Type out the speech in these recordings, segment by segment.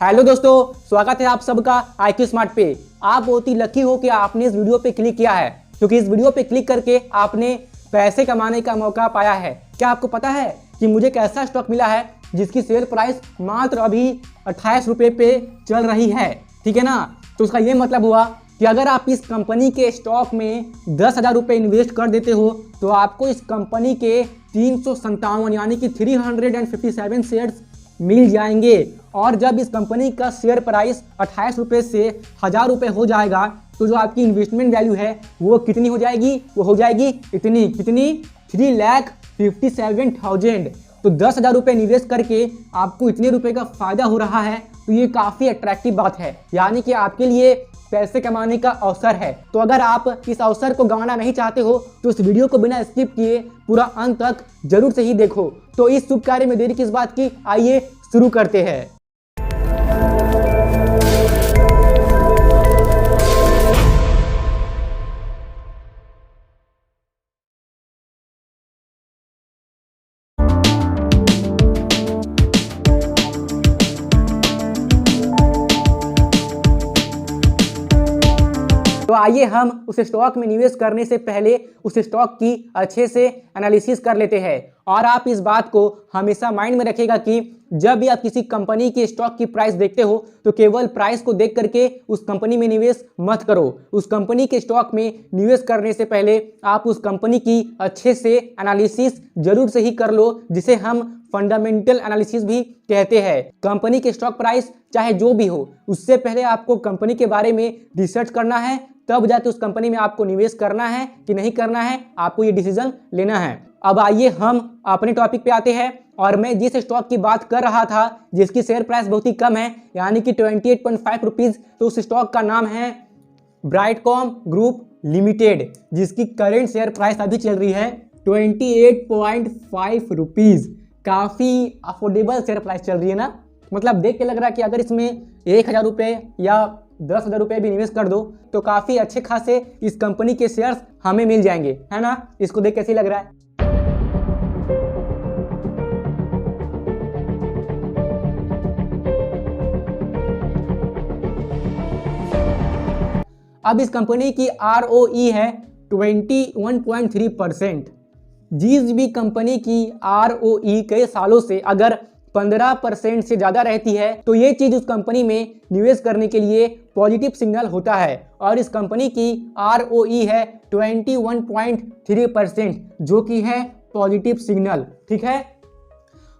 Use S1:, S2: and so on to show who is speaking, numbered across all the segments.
S1: Hello दोस्तों, स्वागत है आप सबका IQ स्मार्ट पे। आप बहुत ही लकी हो कि आपने इस वीडियो पे क्लिक किया है, क्योंकि इस वीडियो पे क्लिक करके आपने पैसे कमाने का मौका पाया है। क्या आपको पता है कि मुझे एक ऐसा स्टॉक मिला है जिसकी सेल प्राइस मात्र अभी 28 रुपये पे चल रही है, ठीक है ना। तो उसका ये मतलब हुआ कि अगर आप इस कंपनी के स्टॉक में 10,000 रुपये इन्वेस्ट कर देते हो तो आपको इस कंपनी के 357 यानी कि 357 शेयर्स मिल जाएंगे। और जब इस कंपनी का शेयर प्राइस 28 रुपये से 1,000 रुपये हो जाएगा तो जो आपकी इन्वेस्टमेंट वैल्यू है वो कितनी हो जाएगी? वो हो जाएगी कितनी 3,57,000। तो 10,000 रुपये निवेश करके आपको इतने रुपए का फायदा हो रहा है, तो ये काफ़ी अट्रैक्टिव बात है, यानी कि आपके लिए पैसे कमाने का अवसर है। तो अगर आप इस अवसर को गंवाना नहीं चाहते हो तो इस वीडियो को बिना स्किप किए पूरा अंत तक जरूर से ही देखो। तो इस शुभ कार्य में देरी किस बात की, आइए शुरू करते हैं। तो आइए हम उस स्टॉक में निवेश करने से पहले उस स्टॉक की अच्छे से एनालिसिस कर लेते हैं। और आप इस बात को हमेशा माइंड में रखिएगा कि जब भी आप किसी कंपनी की स्टॉक की प्राइस देखते हो तो केवल प्राइस को देख करके उस कंपनी में निवेश मत करो। उस कंपनी के स्टॉक में निवेश करने से पहले आप उस कंपनी की अच्छे से एनालिसिस जरूर से ही कर लो, जिसे हम फंडामेंटल एनालिसिस भी कहते हैं। कंपनी के स्टॉक प्राइस चाहे जो भी हो, उससे पहले आपको कंपनी के बारे में रिसर्च करना है, तब जाके उस कंपनी में आपको निवेश करना है कि नहीं करना है, आपको ये डिसीजन लेना है। अब आइए हम अपने टॉपिक पे आते हैं। और मैं जिस स्टॉक की बात कर रहा था जिसकी शेयर प्राइस बहुत ही कम है, यानी कि 28.5 रुपीज़, तो उस स्टॉक का नाम है ब्राइटकॉम ग्रुप लिमिटेड, जिसकी करेंट शेयर प्राइस अभी चल रही है 28.5 रुपीज़। काफ़ी अफोर्डेबल शेयर प्राइस चल रही है ना। मतलब देख के लग रहा है कि अगर इसमें 1,000 रुपये या 10,000 रुपये भी निवेश कर दो तो काफ़ी अच्छे खासे इस कंपनी के शेयर्स हमें मिल जाएंगे, है ना। इसको देख कैसे लग रहा है? अब इस कंपनी की ROE है 21.3%। जिस भी कंपनी की ROE कई सालों से अगर 15% से ज़्यादा रहती है तो ये चीज़ उस कंपनी में निवेश करने के लिए पॉजिटिव सिग्नल होता है। और इस कंपनी की ROE है 21.3%, जो कि है पॉजिटिव सिग्नल, ठीक है।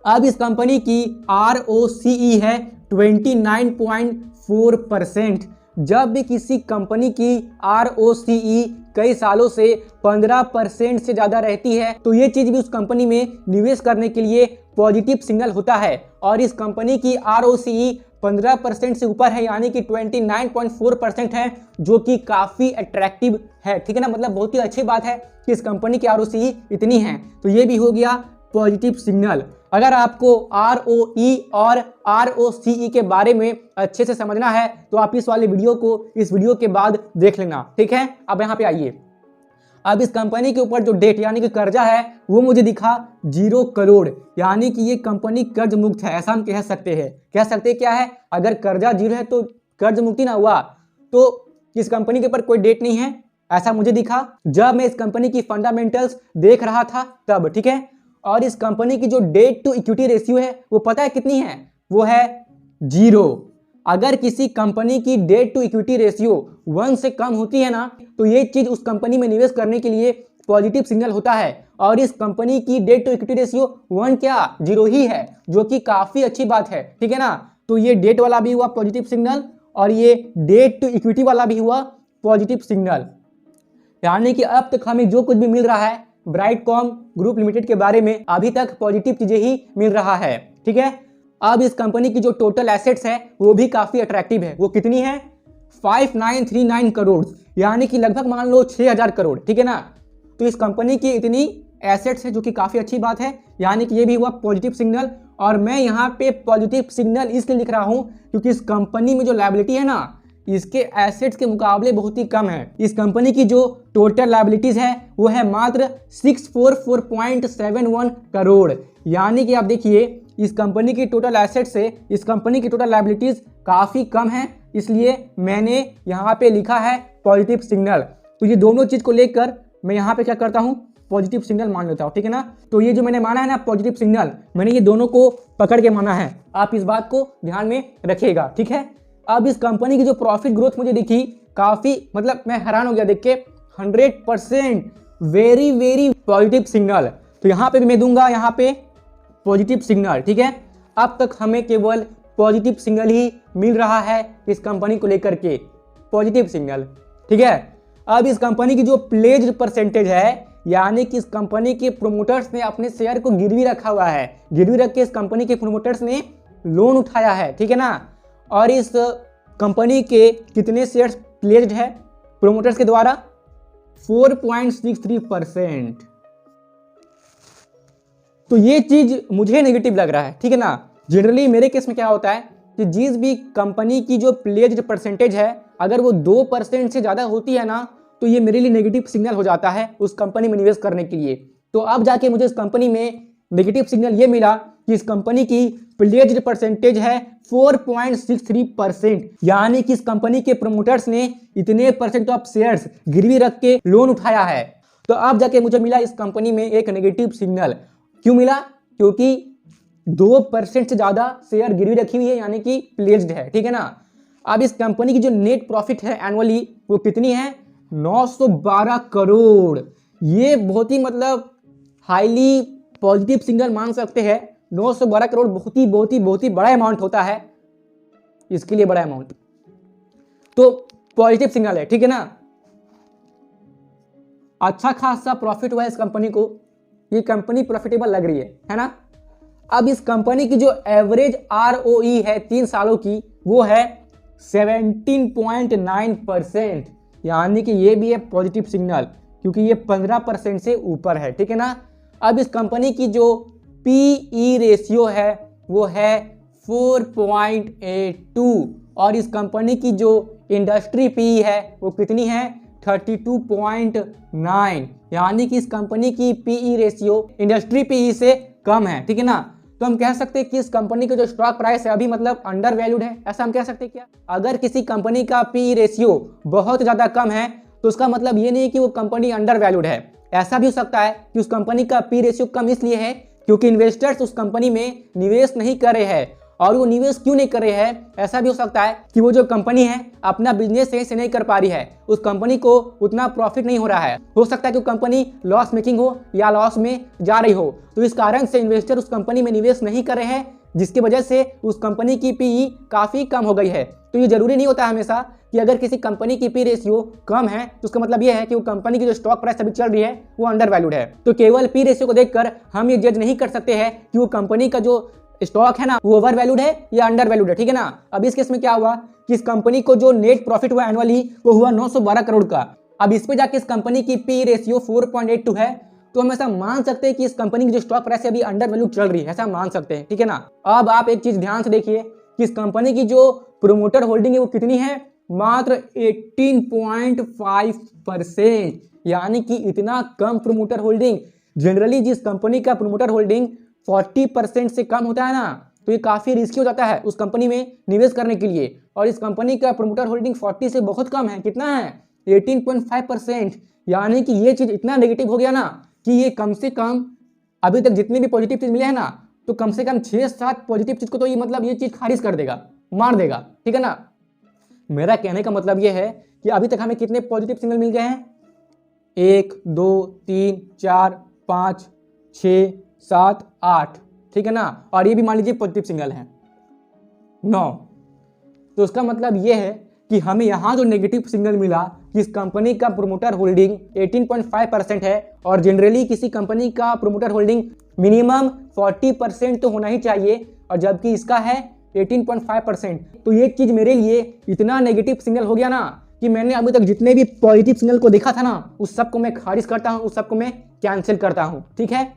S1: अब इस कंपनी की ROCE है 29.4%। जब भी किसी कंपनी की ROCE कई सालों से 15% से ज़्यादा रहती है तो ये चीज़ भी उस कंपनी में निवेश करने के लिए पॉजिटिव सिग्नल होता है। और इस कंपनी की ROCE 15% से ऊपर है, यानी कि 29.4% है, जो कि काफ़ी अट्रैक्टिव है, ठीक है ना। मतलब बहुत ही अच्छी बात है कि इस कंपनी की ROCE इतनी है, तो ये भी हो गया पॉजिटिव सिग्नल। अगर आपको ROE और ROCE के बारे में अच्छे से समझना है तो आप इस वाले वीडियो को इस वीडियो के बाद देख लेना, ठीक है। अब यहाँ पे आइए। अब इस कंपनी के ऊपर जो डेट यानी कि कर्जा है वो मुझे दिखा 0 करोड़, यानी कि ये कंपनी कर्ज मुक्त है, ऐसा हम कह सकते हैं। कह सकते हैं क्या है, अगर कर्जा 0 है तो कर्ज मुक्ति ना हुआ, तो इस कंपनी के ऊपर कोई डेट नहीं है, ऐसा मुझे दिखा जब मैं इस कंपनी की फंडामेंटल्स देख रहा था तब, ठीक है। और इस कंपनी की जो डेट टू इक्विटी रेशियो है वो पता है कितनी है? वो है 0। अगर किसी कंपनी की डेट टू इक्विटी रेशियो 1 से कम होती है ना तो ये चीज़ उस कंपनी में निवेश करने के लिए पॉजिटिव सिग्नल होता है। और इस कंपनी की डेट टू इक्विटी रेशियो 1 क्या 0 ही है, जो कि काफ़ी अच्छी बात है, ठीक है ना। तो ये डेट वाला भी हुआ पॉजिटिव सिग्नल और ये डेट टू इक्विटी वाला भी हुआ पॉजिटिव सिग्नल, यानी कि अब तक हमें जो कुछ भी मिल रहा है ब्राइटकॉम ग्रुप लिमिटेड के बारे में अभी तक पॉजिटिव चीजें ही मिल रहा है, ठीक है। अब इस कंपनी की जो टोटल एसेट्स है वो भी काफी अट्रैक्टिव है। वो कितनी है? 5939 करोड़, यानी कि लगभग मान लो 6,000 करोड़, ठीक है ना। तो इस कंपनी की इतनी एसेट्स है, जो कि काफी अच्छी बात है, यानी कि ये भी हुआ पॉजिटिव सिग्नल। और मैं यहाँ पे पॉजिटिव सिग्नल इसलिए लिख रहा हूँ क्योंकि इस कंपनी में जो लायबिलिटी है ना इसके एसेट्स के मुकाबले बहुत ही कम है। इस कंपनी की जो टोटल लायबिलिटीज है वो है मात्र 644.71 करोड़, यानी कि आप देखिए इस कंपनी की टोटल एसेट से इस कंपनी की टोटल लायबिलिटीज काफ़ी कम है, इसलिए मैंने यहाँ पे लिखा है पॉजिटिव सिग्नल। तो ये दोनों चीज़ को लेकर मैं यहाँ पे क्या करता हूँ, पॉजिटिव सिग्नल मान लेता हूँ, ठीक है ना। तो ये जो मैंने माना है ना पॉजिटिव सिग्नल, मैंने ये दोनों को पकड़ के माना है, आप इस बात को ध्यान में रखिएगा, ठीक है। अब इस कंपनी की जो प्रॉफिट ग्रोथ मुझे दिखी काफ़ी, मतलब मैं हैरान हो गया देख के, 100% वेरी वेरी पॉजिटिव सिग्नल। तो यहाँ पे भी मैं दूंगा यहाँ पे पॉजिटिव सिग्नल, ठीक है। अब तक हमें केवल पॉजिटिव सिग्नल ही मिल रहा है इस कंपनी को लेकर के, पॉजिटिव सिग्नल, ठीक है। अब इस कंपनी की जो प्लेज्ड परसेंटेज है, यानी कि इस कंपनी के प्रोमोटर्स ने अपने शेयर को गिरवी रखा हुआ है, गिरवी रख के इस कंपनी के प्रोमोटर्स ने लोन उठाया है, ठीक है ना। और इस कंपनी के कितने शेयर्स प्लेज्ड है प्रोमोटर्स के द्वारा, 4.63%। तो ये चीज मुझे नेगेटिव लग रहा है, ठीक है ना। जनरली मेरे केस में क्या होता है कि जिस भी कंपनी की जो प्लेज्ड परसेंटेज है, अगर वो 2% से ज़्यादा होती है ना, तो ये मेरे लिए नेगेटिव सिग्नल हो जाता है उस कंपनी में निवेश करने के लिए। तो अब जाके मुझे इस कंपनी में नेगेटिव सिग्नल ये मिला कि इस कंपनी की प्लेज्ड परसेंटेज है 4.63%, यानी कि इस कंपनी के प्रमोटर्स ने इतने परसेंट ऑफ शेयर्स गिरवी रख के लोन उठाया है। तो अब जाके मुझे मिला इस कंपनी में एक नेगेटिव सिग्नल। क्यों मिला? क्योंकि 2% से ज़्यादा शेयर गिरवी रखी हुई है, यानी कि प्लेज्ड है, ठीक है ना। अब इस कंपनी की जो नेट प्रॉफिट है एनुअली, वो कितनी है, 912 करोड़। ये बहुत ही मतलब हाईली पॉजिटिव सिग्नल मान सकते हैं। 912 करोड़ बहुत ही बड़ा अमाउंट होता है, इसके लिए बड़ा अमाउंट, तो पॉजिटिव सिग्नल है, ठीक है ना। अच्छा खासा प्रॉफिट हुआ है इस कंपनी को, ये कंपनी प्रॉफिटेबल लग रही है ना। अब इस कंपनी की जो एवरेज ROE है 3 सालों की, वो है 17.9%, यानी कि ये भी है पॉजिटिव सिग्नल, क्योंकि ये 15% से ऊपर है, ठीक है ना। अब इस कंपनी की जो PE रेशियो है वो है 4.82, और इस कंपनी की जो इंडस्ट्री PE है वो कितनी है, 32.9, यानी कि इस कंपनी की PE रेशियो इंडस्ट्री PE से कम है, ठीक है ना। तो हम कह सकते हैं कि इस कंपनी का जो स्टॉक प्राइस है अभी मतलब अंडर वैल्यूड है, ऐसा हम कह सकते हैं क्या? अगर किसी कंपनी का PE रेशियो बहुत ज़्यादा कम है तो उसका मतलब ये नहीं कि वो कंपनी अंडर वैल्यूड है। ऐसा भी हो सकता है कि उस कंपनी का PE रेशियो कम इसलिए है क्योंकि इन्वेस्टर्स उस कंपनी में निवेश नहीं कर रहे हैं। और वो निवेश क्यों नहीं कर रहे हैं, ऐसा भी हो सकता है कि वो जो कंपनी है अपना बिजनेस सही से नहीं कर पा रही है, उस कंपनी को उतना प्रॉफिट नहीं हो रहा है। हो सकता है कि वो कंपनी लॉस मेकिंग हो या लॉस में जा रही हो, तो इस कारण से इन्वेस्टर उस कंपनी में निवेश नहीं कर रहे हैं, जिसकी वजह से उस कंपनी की PE काफ़ी कम हो गई है। तो ये जरूरी नहीं होता हमेशा कि अगर किसी कंपनी की PE रेशियो कम है तो उसका मतलब ये है कि वो कंपनी की जो स्टॉक प्राइस अभी चल रही है वो अंडर वैल्यूड है। तो केवल PE रेशियो को देखकर हम ये जज नहीं कर सकते हैं कि वो कंपनी का जो स्टॉक है ना वो ओवर वैल्यूड है या अंडर वैल्यूड है, ठीक है ना। अब इस केस में क्या हुआ कि इस कंपनी को जो नेट प्रॉफिट हुआ एनुअली वो हुआ 912 करोड़ का। अब इस पे जाके इस कंपनी की PE रेशियो 4.82 है, तो हम ऐसा मान सकते हैं कि इस कंपनी की जो स्टॉक प्राइस है अभी अंडर वैल्यू चल रही है, ऐसा मान सकते हैं, ठीक है ना। अब आप एक चीज ध्यान से देखिए कि इस कंपनी की जो प्रोमोटर होल्डिंग है वो कितनी है, मात्र 18.5%, यानी कि इतना कम प्रोमोटर होल्डिंग। जनरली जिस कंपनी का प्रोमोटर होल्डिंग 40% से कम होता है ना, तो ये काफ़ी रिस्की हो जाता है उस कंपनी में निवेश करने के लिए। और इस कंपनी का प्रोमोटर होल्डिंग 40 से बहुत कम है, कितना है, 18.5%, यानी कि ये चीज़ इतना नेगेटिव हो गया ना कि ये कम से कम अभी तक जितने भी पॉजिटिव चीज़ मिले हैं ना, तो कम से कम 6-7 पॉजिटिव चीज़ को तो ये मतलब ये चीज़ खारिज कर देगा, मार देगा, ठीक है ना। मेरा कहने का मतलब ये है कि अभी तक हमें कितने पॉजिटिव सिग्नल मिल गए हैं, 1 2 3 4 5 6 7 8, ठीक है ना। और ये भी मान लीजिए पॉजिटिव सिग्नल है 9। तो उसका मतलब ये है कि हमें यहाँ जो नेगेटिव सिग्नल मिला कि इस कंपनी का प्रोमोटर होल्डिंग 18.5% है, और जनरली किसी कंपनी का प्रोमोटर होल्डिंग मिनिमम 40% तो होना ही चाहिए, और जबकि इसका है 18.5%। तो ये चीज़ मेरे लिए इतना नेगेटिव सिग्नल हो गया ना कि मैंने अभी तक जितने भी पॉजिटिव सिग्नल को देखा था ना, उस सबको मैं खारिज करता हूँ, उस सबको मैं कैंसिल करता हूँ, ठीक है।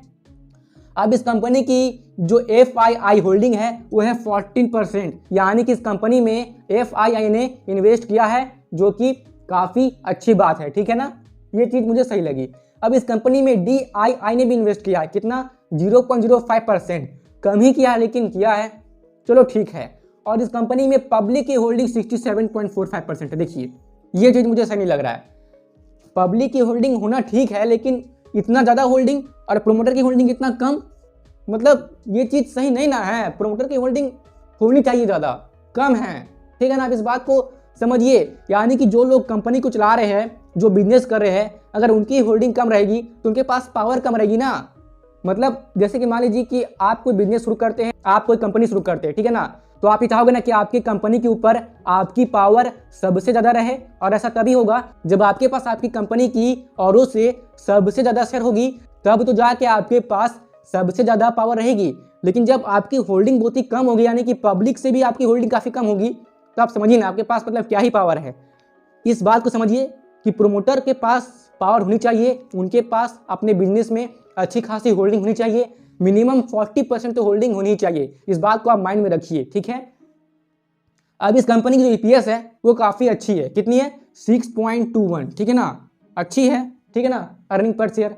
S1: अब इस कंपनी की जो FII होल्डिंग है वो है 14%, यानी कि इस कंपनी में FII ने इन्वेस्ट किया है, जो कि काफ़ी अच्छी बात है, ठीक है ना। ये चीज़ मुझे सही लगी। अब इस कंपनी में DII ने भी इन्वेस्ट किया है, कितना, 0.05%। कम ही किया है लेकिन किया है, चलो ठीक है। और इस कंपनी में पब्लिक की होल्डिंग 67.45% है। देखिए ये चीज़ मुझे सही नहीं लग रहा है। पब्लिक की होल्डिंग होना ठीक है लेकिन इतना ज़्यादा होल्डिंग और प्रोमोटर की होल्डिंग इतना कम, मतलब ये चीज़ सही नहीं ना है। प्रोमोटर की होल्डिंग होनी चाहिए ज़्यादा, कम है, ठीक है ना। आप इस बात को समझिए, यानी कि जो लोग कंपनी को चला रहे हैं, जो बिजनेस कर रहे हैं, अगर उनकी होल्डिंग कम रहेगी तो उनके पास पावर कम रहेगी ना। मतलब जैसे कि मान लीजिए कि आप कोई बिजनेस शुरू करते हैं, आप कोई कंपनी शुरू करते हैं, ठीक है ना, तो आप ये चाहोगे ना कि आपकी कंपनी के ऊपर आपकी पावर सबसे ज़्यादा रहे, और ऐसा तभी होगा जब आपके पास आपकी कंपनी की औरों से सबसे ज़्यादा शेयर होगी, तब तो जाके आपके पास सबसे ज़्यादा पावर रहेगी। लेकिन जब आपकी होल्डिंग बहुत ही कम होगी, यानी कि पब्लिक से भी आपकी होल्डिंग काफ़ी कम होगी, तो आप समझिए ना आपके पास मतलब क्या ही पावर है। इस बात को समझिए कि प्रोमोटर के पास पावर होनी चाहिए, उनके पास अपने बिजनेस में अच्छी खासी होल्डिंग होनी चाहिए, मिनिमम 40% तो होल्डिंग होनी चाहिए। इस बात को आप माइंड में रखिए, ठीक है। अब इस कंपनी की जो ईपीएस है वो काफ़ी अच्छी है, कितनी है? 6.21, ठीक है ना, अच्छी है, ठीक है ना, अर्निंग पर शेयर।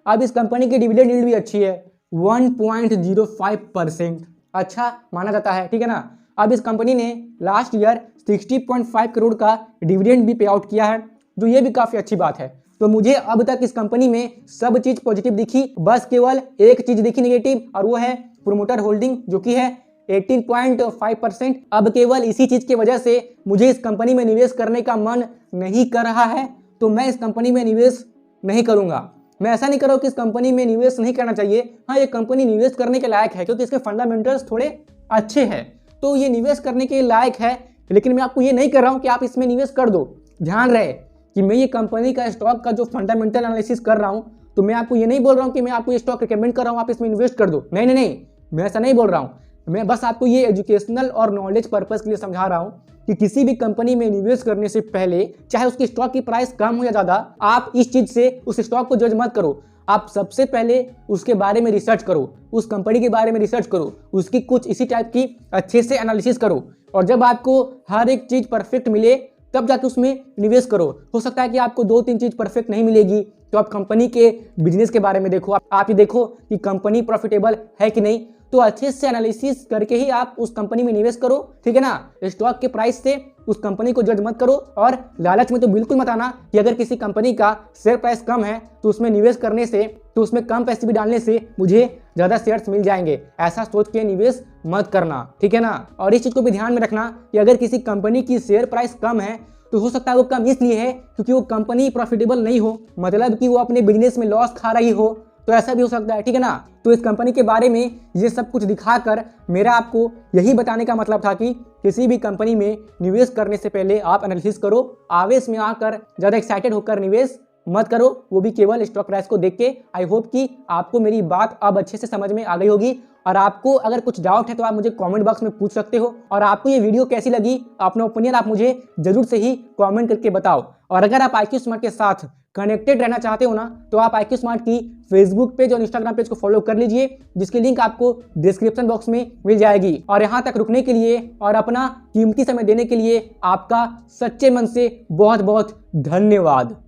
S1: अब इस कंपनी की डिविडेंड यील्ड भी अच्छी है, 1.05%, अच्छा माना जाता है, ठीक है ना। अब इस कंपनी ने लास्ट ईयर 60.5 करोड़ का डिविडेंड भी पे आउट किया है, जो ये भी काफ़ी अच्छी बात है। तो मुझे अब तक इस कंपनी में सब चीज़ पॉजिटिव दिखी, बस केवल एक चीज़ दिखी नेगेटिव, और वो है प्रोमोटर होल्डिंग जो कि है 18.5%। अब केवल इसी चीज़ की वजह से मुझे इस कंपनी में निवेश करने का मन नहीं कर रहा है, तो मैं इस कंपनी में निवेश नहीं करूंगा। मैं ऐसा नहीं कर रहा हूं कि इस कंपनी में निवेश नहीं करना चाहिए, हाँ ये कंपनी निवेश करने के लायक है क्योंकि इसके फंडामेंटल्स थोड़े अच्छे हैं, तो ये निवेश करने के लायक है। लेकिन मैं आपको ये नहीं कर रहा हूं कि आप इसमें निवेश कर दो। ध्यान रहे कि मैं ये कंपनी का स्टॉक का जो फंडामेंटल एनालिसिस कर रहा हूं, तो मैं आपको ये नहीं बोल रहा हूं कि मैं आपको ये स्टॉक रिकमेंड कर रहा हूं आप इसमें इन्वेस्ट कर दो, नहीं नहीं नहीं, मैं ऐसा नहीं बोल रहा हूं। मैं बस आपको ये एजुकेशनल और नॉलेज पर्पस के लिए समझा रहा हूं कि किसी भी कंपनी में निवेश करने से पहले, चाहे उसकी स्टॉक की प्राइस कम हो या ज़्यादा, आप इस चीज़ से उस स्टॉक को जज मत करो। आप सबसे पहले उसके बारे में रिसर्च करो, उस कंपनी के बारे में रिसर्च करो, उसकी कुछ इसी टाइप की अच्छे से एनालिसिस करो, और जब आपको हर एक चीज़ परफेक्ट मिले तब जाके उसमें निवेश करो। हो सकता है कि आपको 2-3 चीज़ परफेक्ट नहीं मिलेगी, तो आप कंपनी के बिजनेस के बारे में देखो, आप ये देखो कि कंपनी प्रॉफिटेबल है कि नहीं, तो अच्छे से एनालिसिस करके ही आप उस कंपनी में निवेश करो, ठीक है ना। स्टॉक के प्राइस से उस कंपनी को जज मत करो, और लालच में तो बिल्कुल मत आना कि अगर किसी कंपनी का शेयर प्राइस कम है तो उसमें निवेश करने से, तो उसमें कम पैसे भी डालने से मुझे ज़्यादा शेयर्स मिल जाएंगे, ऐसा सोच के निवेश मत करना, ठीक है ना। और इस चीज़ को भी ध्यान में रखना कि अगर किसी कंपनी की शेयर प्राइस कम है तो हो सकता है वो कम इसलिए है क्योंकि वो कंपनी प्रॉफिटेबल नहीं हो, मतलब कि वो अपने बिजनेस में लॉस खा रही हो, तो ऐसा भी हो सकता है, ठीक है ना। तो इस कंपनी के बारे में ये सब कुछ दिखाकर मेरा आपको यही बताने का मतलब था कि किसी भी कंपनी में निवेश करने से पहले आप एनालिसिस करो, आवेश में आकर ज़्यादा एक्साइटेड होकर निवेश मत करो, वो भी केवल स्टॉक प्राइस को देख के। आई होप कि आपको मेरी बात अब अच्छे से समझ में आ गई होगी, और आपको अगर कुछ डाउट है तो आप मुझे कमेंट बॉक्स में पूछ सकते हो। और आपको ये वीडियो कैसी लगी, अपना ओपिनियन आप मुझे जरूर से ही कमेंट करके बताओ। और अगर आप IQ स्मार्ट के साथ कनेक्टेड रहना चाहते हो ना, तो आप IQ स्मार्ट की फेसबुक पेज और इंस्टाग्राम पेज को फॉलो कर लीजिए, जिसकी लिंक आपको डिस्क्रिप्शन बॉक्स में मिल जाएगी। और यहाँ तक रुकने के लिए और अपना कीमती समय देने के लिए आपका सच्चे मन से बहुत बहुत धन्यवाद।